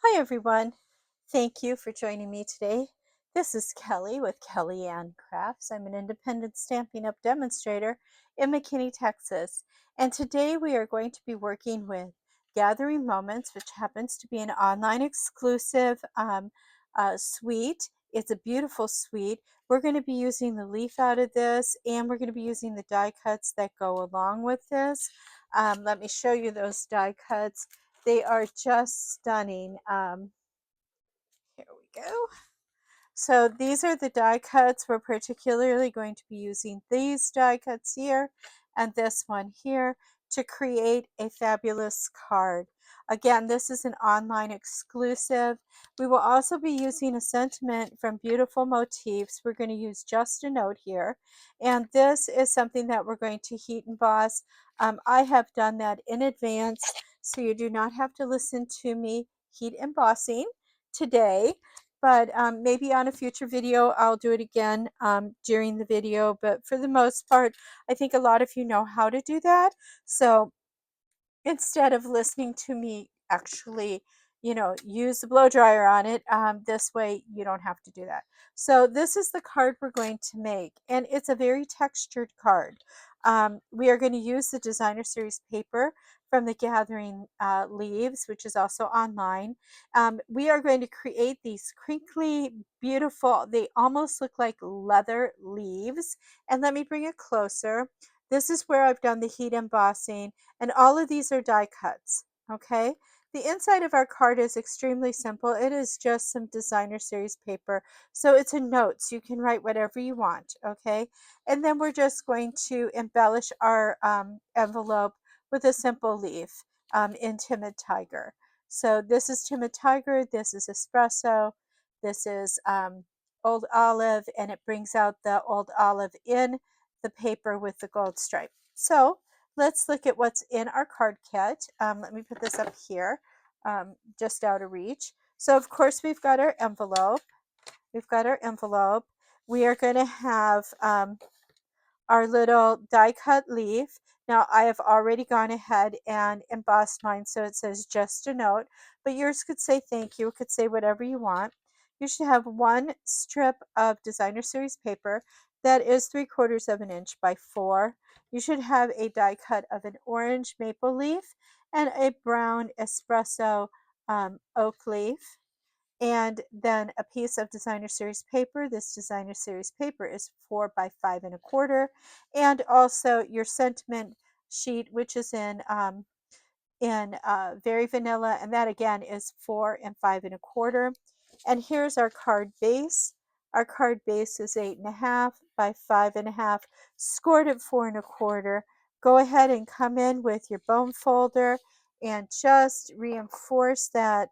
Hi everyone. Thank you for joining me today. This is Kelly with Kelly Ann Crafts. I'm an independent Stampin' Up! Demonstrator in McKinney, Texas. And today we are going to be working with Gathering Moments, which happens to be an online exclusive suite. It's a beautiful suite. We're going to be using the leaf out of this, and we're going to be using the die cuts that go along with this. Let me show you those die cuts. They are just stunning. Here we go. So these are the die cuts. We're particularly going to be using these die cuts here and this one here to create a fabulous card. Again, this is an online exclusive. We will also be using a sentiment from Beautiful Motifs. We're going to use Just a Note here. And this is something that we're going to heat emboss. I have done that in advance, so you do not have to listen to me heat embossing today. But maybe on a future video, I'll do it again during the video. But for the most part, I think a lot of you know how to do that. So instead of listening to me actually, use the blow dryer on it, this way you don't have to do that. So this is the card we're going to make, and it's a very textured card. We are going to use the designer series paper from the Gathering Leaves, which is also online. We are going to create these crinkly, beautiful, they almost look like leather leaves. And let me bring it closer. This is where I've done the heat embossing, and all of these are die cuts, okay? The inside of our card is extremely simple. It is just some designer series paper. So it's a note, so you can write whatever you want, okay? And then we're just going to embellish our envelope with a simple leaf in Timid Tiger. So this is Timid Tiger, this is Espresso, this is Old Olive, and it brings out the Old Olive in the paper with the gold stripe. So let's look at what's in our card kit. Let me put this up here, just out of reach. So of course we've got our envelope. We've got our envelope. We are going to have our little die cut leaf. Now I have already gone ahead and embossed mine, so it says Just a Note, but yours could say thank you, it could say whatever you want. You should have one strip of designer series paper that is 3/4 of an inch by 4. You should have a die cut of an orange maple leaf and a brown espresso oak leaf, and then a piece of designer series paper. This designer series paper is 4 by 5 1/4, and also your sentiment sheet, which is in very vanilla, and that again is 4 and 5 1/4. And here's our card base. Our card base is 8.5 by 5.5, scored at 4 1/4. Go ahead and come in with your bone folder and just reinforce that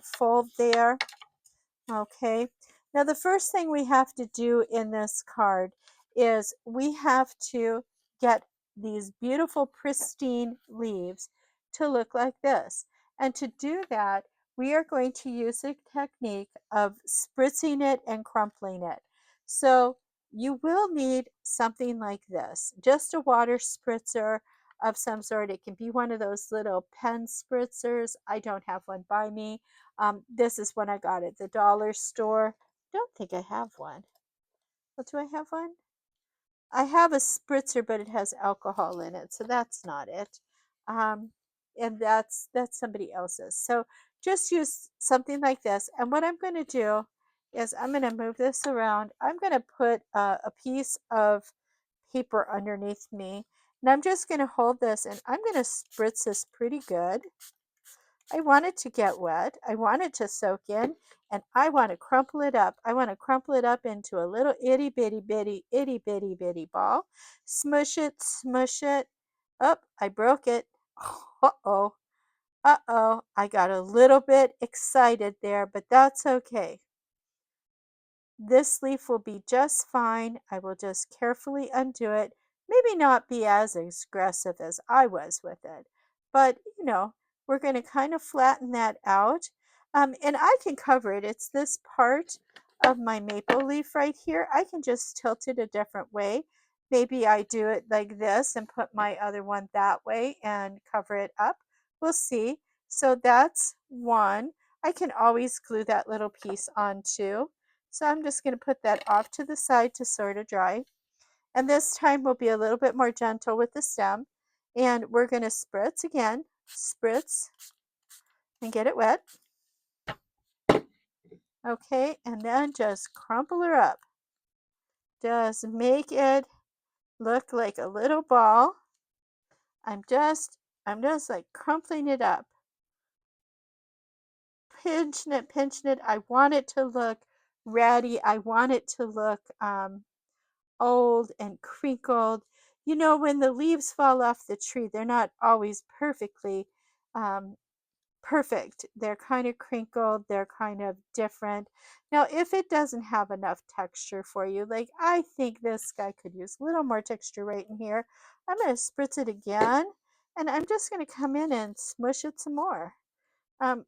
fold there. Okay, now the first thing we have to do in this card is we have to get these beautiful pristine leaves to look like this. And to do that, we are going to use a technique of spritzing it and crumpling it. So you will need something like this, just a water spritzer of some sort. It can be one of those little pen spritzers. I don't have one by me. This is one I got at the dollar store. Don't think I have one. Well, do I have one? I have a spritzer, but it has alcohol in it, so that's not it. Um, and that's somebody else's. So just use something like this. And what I'm going to do is I'm going to move this around. I'm going to put a piece of paper underneath me, and I'm just going to hold this, and I'm going to spritz this pretty good. I want it to get wet. I want it to soak in, and I want to crumple it up. I want to crumple it up into a little itty bitty bitty itty bitty bitty ball. Smush it, smush it. Oh, I broke it. Uh-oh. Uh-oh. I got a little bit excited there, but that's okay. This leaf will be just fine. I will just carefully undo it. Maybe not be as aggressive as I was with it, but we're going to kind of flatten that out. And I can cover it. It's this part of my maple leaf right here. I can just tilt it a different way. Maybe I do it like this and put my other one that way and cover it up. We'll see. So that's one. I can always glue that little piece on too. So I'm just going to put that off to the side to sort of dry. And this time we'll be a little bit more gentle with the stem. And we're going to spritz again. Spritz and get it wet. Okay, and then just crumple her up. Just make it look like a little ball. I'm just like crumpling it up. Pinching it. I want it to look ratty. I want it to look old and crinkled. You know, when the leaves fall off the tree, they're not always perfectly um, perfect. They're kind of crinkled, they're kind of different. Now, if it doesn't have enough texture for you, like I think this guy could use a little more texture right in here, I'm going to spritz it again, and I'm just going to come in and smush it some more. Um,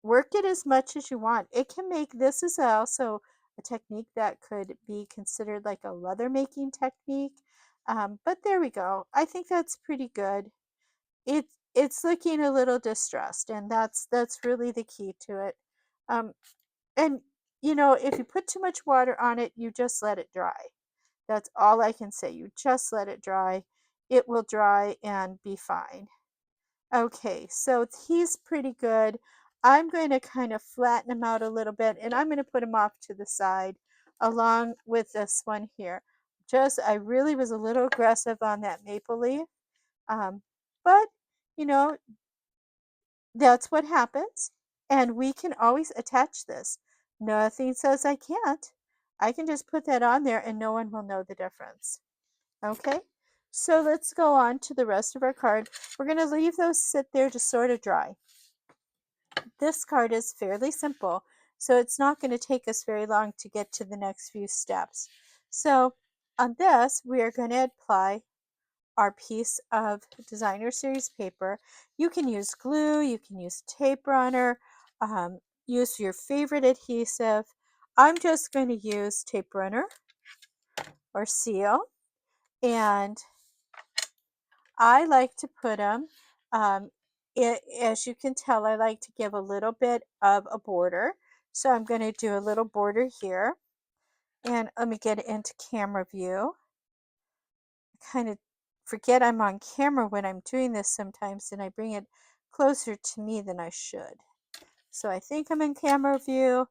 Work it as much as you want. It can make, this is also a technique that could be considered like a leather making technique. But there we go. I think that's pretty good. It's looking a little distressed, and that's really the key to it. Um, and you know, if you put too much water on it, you just let it dry. That's all I can say. You just let it dry. It will dry and be fine. Okay, so he's pretty good. I'm going to kind of flatten him out a little bit, and I'm going to put him off to the side along with this one here. I really was a little aggressive on that maple leaf. Um, but, you know, that's what happens. And we can always attach this. Nothing says I can't. I can just put that on there and no one will know the difference. Okay, so let's go on to the rest of our card. We're going to leave those sit there to sort of dry. This card is fairly simple, so it's not going to take us very long to get to the next few steps. So on this, we are going to apply our piece of designer series paper. You can use glue, you can use tape runner, use your favorite adhesive. I'm just going to use tape runner or seal, and I like to put them, as you can tell, I like to give a little bit of a border. So I'm going to do a little border here, and let me get it into camera view. Kind of forget I'm on camera when I'm doing this sometimes, and I bring it closer to me than I should. So I think I'm in camera view.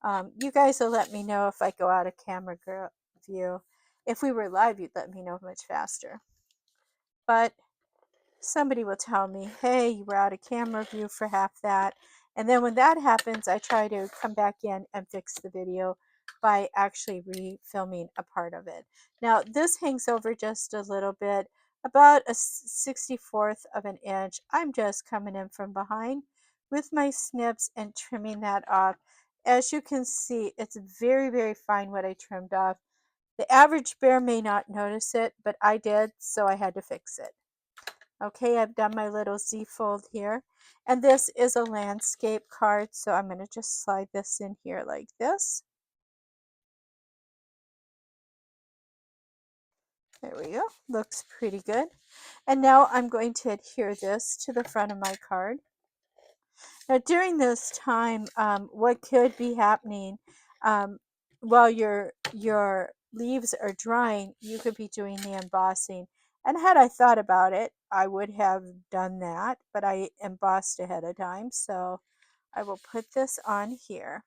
You guys will let me know if I go out of camera view. If we were live, you'd let me know much faster. But somebody will tell me, hey, you were out of camera view for half that. And then when that happens, I try to come back in and fix the video by actually refilming a part of it. Now, this hangs over just a little bit, about a 64th of an inch. I'm just coming in from behind with my snips and trimming that off. As you can see, it's very, very fine what I trimmed off. The average bear may not notice it, but I did, so I had to fix it. Okay, I've done my little Z fold here, and this is a landscape card, so I'm going to just slide this in here like this. There we go, looks pretty good. And now I'm going to adhere this to the front of my card. Now during this time, what could be happening while your leaves are drying, you could be doing the embossing. And had I thought about it, I would have done that, but I embossed ahead of time, so I will put this on here.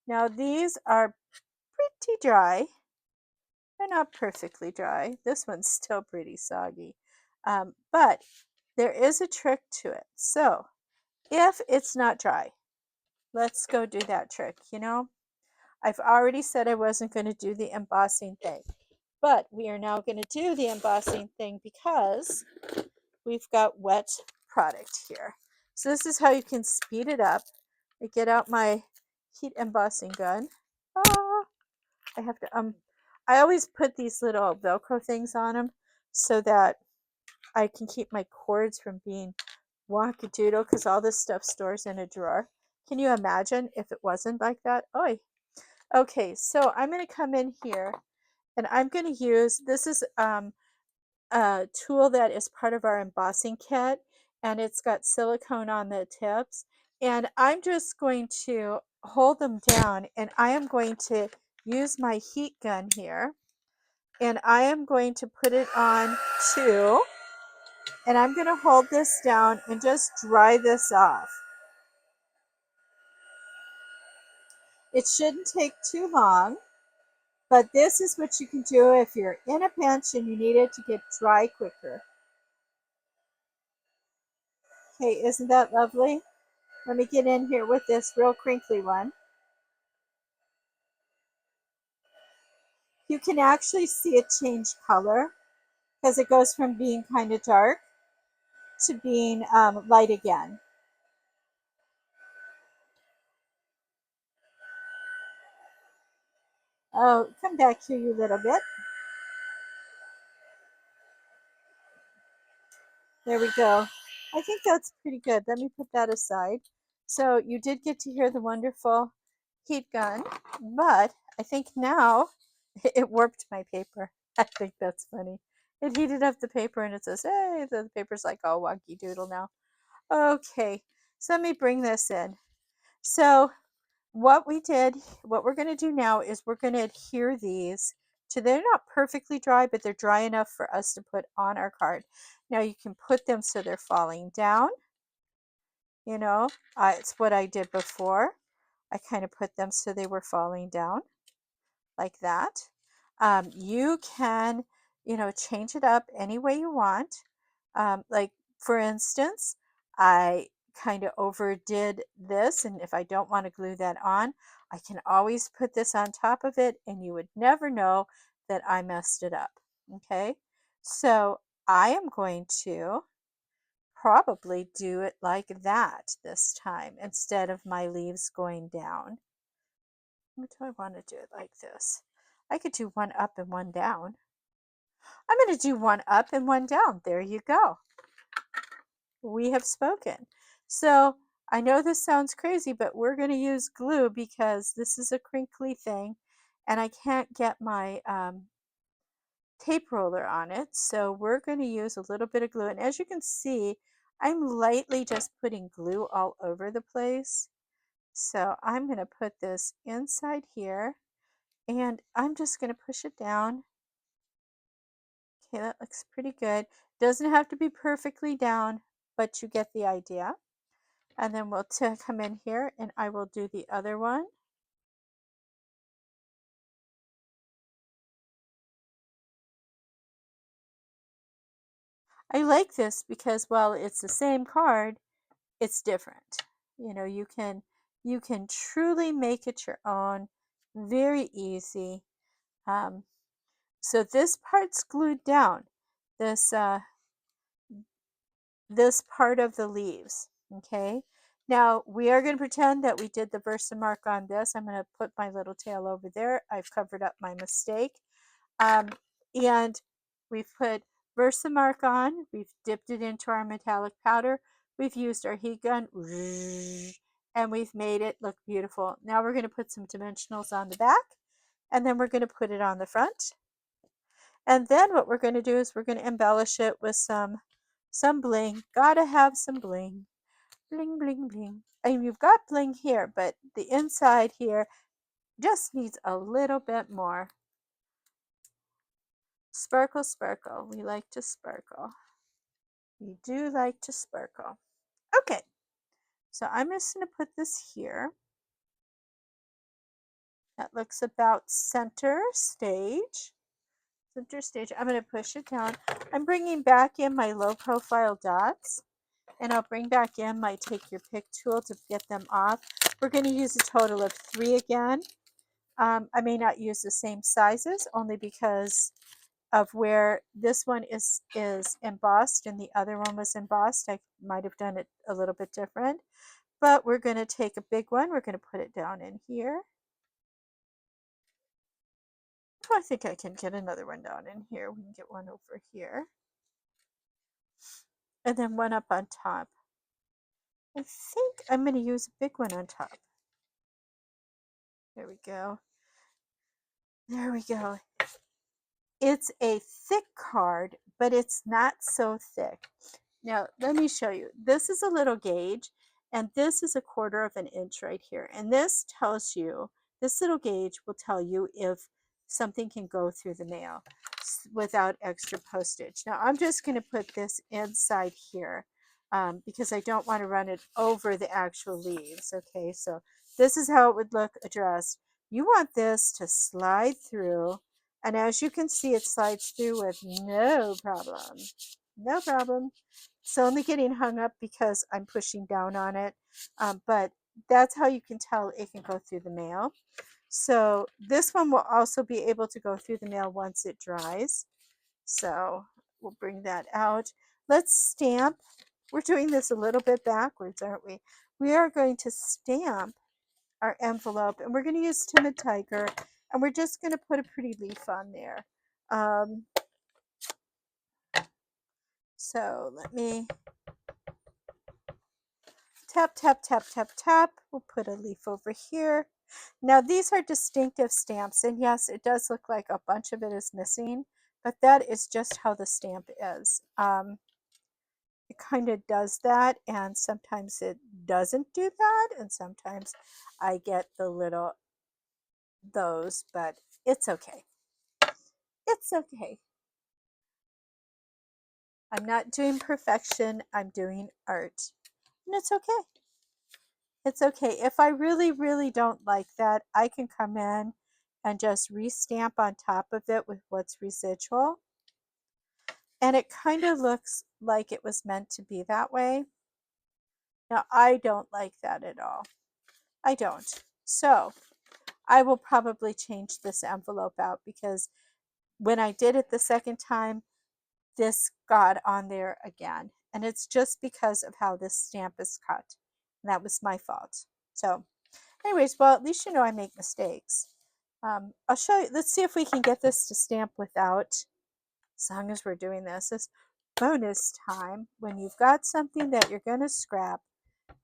Now these are pretty dry. They're not perfectly dry. This one's still pretty soggy, but there is a trick to it. So if it's not dry, let's go do that trick. You know, I've already said I wasn't going to do the embossing thing, but we are now going to do the embossing thing because we've got wet product here. So this is how you can speed it up. I get out my heat embossing gun. Ah, I have to, I always put these little Velcro things on them so that I can keep my cords from being wonkadoodle because all this stuff stores in a drawer. Can you imagine if it wasn't like that? Oy. Okay, so I'm going to come in here and I'm going to use, this is a tool that is part of our embossing kit. and it's got silicone on the tips. And I'm just going to hold them down, and I am going to use my heat gun here, and I am going to put it on too, and I'm going to hold this down and just dry this off. It shouldn't take too long, but this is what you can do if you're in a pinch and you need it to get dry quicker. Okay, isn't that lovely? Let me get in here with this real crinkly one. You can actually see it change color because it goes from being kind of dark to being light again. Oh, come back here, you little bit. There we go. I think that's pretty good. Let me put that aside. So you did get to hear the wonderful heat gun, but I think now it warped my paper. I think that's funny. It heated up the paper and it says, hey, the paper's like all wonky doodle now. Okay, so let me bring this in. So what we're going to do now is we're going to adhere these to, they're not perfectly dry, but they're dry enough for us to put on our card. Now you can put them so they're falling down. You know, it's what I did before. I kind of put them so they were falling down like that. You can, change it up any way you want. Like, for instance, I kind of overdid this, and if I don't want to glue that on, I can always put this on top of it, and you would never know that I messed it up. Okay, so I am going to probably do it like that this time instead of my leaves going down. What do I want to do it like this? I could do one up and one down. I'm going to do one up and one down. There you go. We have spoken. So I know this sounds crazy, but we're going to use glue because this is a crinkly thing and I can't get my tape roller on it. So we're going to use a little bit of glue. And as you can see, I'm lightly just putting glue all over the place. So I'm going to put this inside here and I'm just going to push it down. Okay, that looks pretty good. Doesn't have to be perfectly down, but you get the idea. And then we'll come in here and I will do the other one. I like this because while it's the same card, it's different. You can truly make it your own, very easy. So this part's glued down. This this part of the leaves. Okay. Now we are going to pretend that we did the Versamark on this. I'm going to put my little tail over there. I've covered up my mistake. And we've put Versamark on. We've dipped it into our metallic powder. We've used our heat gun. And we've made it look beautiful. Now we're going to put some dimensionals on the back. And then we're going to put it on the front. And then what we're going to do is we're going to embellish it with some bling. Gotta have some bling. Bling, bling, bling. And you've got bling here, but the inside here just needs a little bit more. Sparkle, sparkle. We like to sparkle. We do like to sparkle. Okay, so I'm just going to put this here. That looks about center stage. Center stage. I'm going to push it down. I'm bringing back in my low profile dots. And I'll bring back in my take your pick tool to get them off. We're going to use a total of 3 again. I may not use the same sizes only because of where this one is embossed and the other one was embossed. I might have done it a little bit different. But we're going to take a big one. We're going to put it down in here. Oh, I think I can get another one down in here. We can get one over here. And then one up on top. I think I'm going to use a big one on top. There we go. There we go. It's a thick card, but it's not so thick. Now, let me show you. This is a little gauge, and this is 1/4 of an inch right here. And this tells you, this little gauge will tell you if something can go through the mail without extra postage. Now, I'm just going to put this inside here because I don't want to run it over the actual leaves. Okay, so this is how it would look addressed. You want this to slide through, and as you can see, it slides through with no problem. No problem. It's only getting hung up because I'm pushing down on it, but that's how you can tell it can go through the mail. So this one will also be able to go through the mail once it dries. So we'll bring that out. Let's stamp. We're doing this a little bit backwards, aren't we? We are going to stamp our envelope, and we're going to use Timid Tiger, and we're just going to put a pretty leaf on there. So let me tap, tap, tap, tap, tap. We'll put a leaf over here. Now these are distinctive stamps, and yes, it does look like a bunch of it is missing, but that is just how the stamp is. It kind of does that, and sometimes it doesn't do that, and sometimes I get the little those, but it's okay. It's okay. I'm not doing perfection, I'm doing art, and it's okay. It's okay. If I really, really don't like that, I can come in and just restamp on top of it with what's residual. And it kind of looks like it was meant to be that way. Now, I don't like that at all. I don't. So I will probably change this envelope out because when I did it the second time, this got on there again. And it's just because of how this stamp is cut. And that was my fault. So anyways, well, at least you know I make mistakes. I'll show you. Let's see if we can get this to stamp without, as long as we're doing this. It's bonus time. When you've got something that you're going to scrap,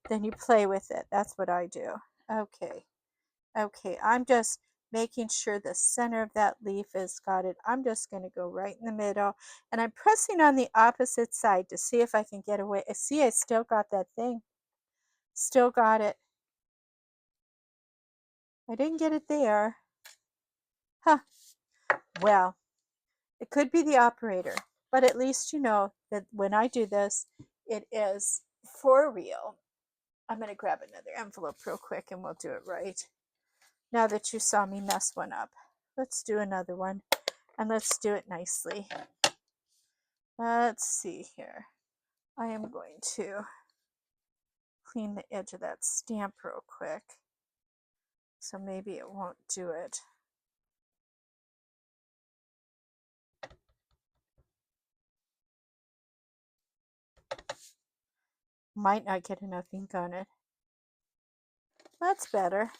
then you play with it. That's what I do. Okay. Okay, I'm just making sure the center of that leaf is got it. I'm just going to go right in the middle, and I'm pressing on the opposite side to see if I can get away. See, I still got that thing. Still got it. I didn't get it there. Huh. Well, it could be the operator, but at least you know that when I do this, it is for real. I'm going to grab another envelope real quick and we'll do it right. Now that you saw me mess one up, let's do another one, and let's do it nicely. Let's see here. I am going to clean the edge of that stamp real quick, so maybe it won't do it. Might not get enough ink on it. That's better.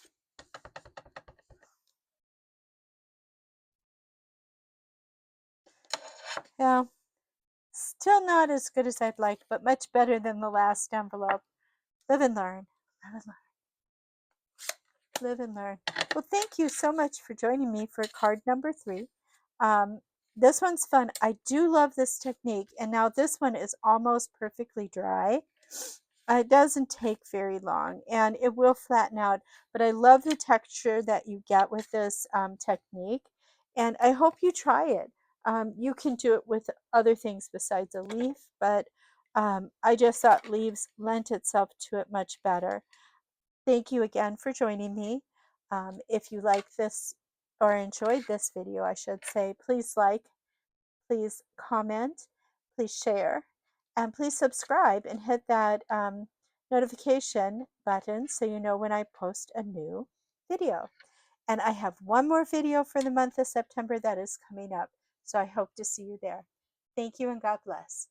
Yeah, still not as good as I'd like, but much better than the last envelope. Live and learn. Live and learn. Live and learn. Well, thank you so much for joining me for card number 3. This one's fun. I do love this technique, and now this one is almost perfectly dry. It doesn't take very long, and it will flatten out, but I love the texture that you get with this technique, and I hope you try it. You can do it with other things besides a leaf, but I just thought leaves lent itself to it much better. Thank you again for joining me. If you like this or enjoyed this video, I should say, please like, please comment, please share, and please subscribe and hit that notification button so you know when I post a new video. And I have one more video for the month of September that is coming up, so I hope to see you there. Thank you and God bless.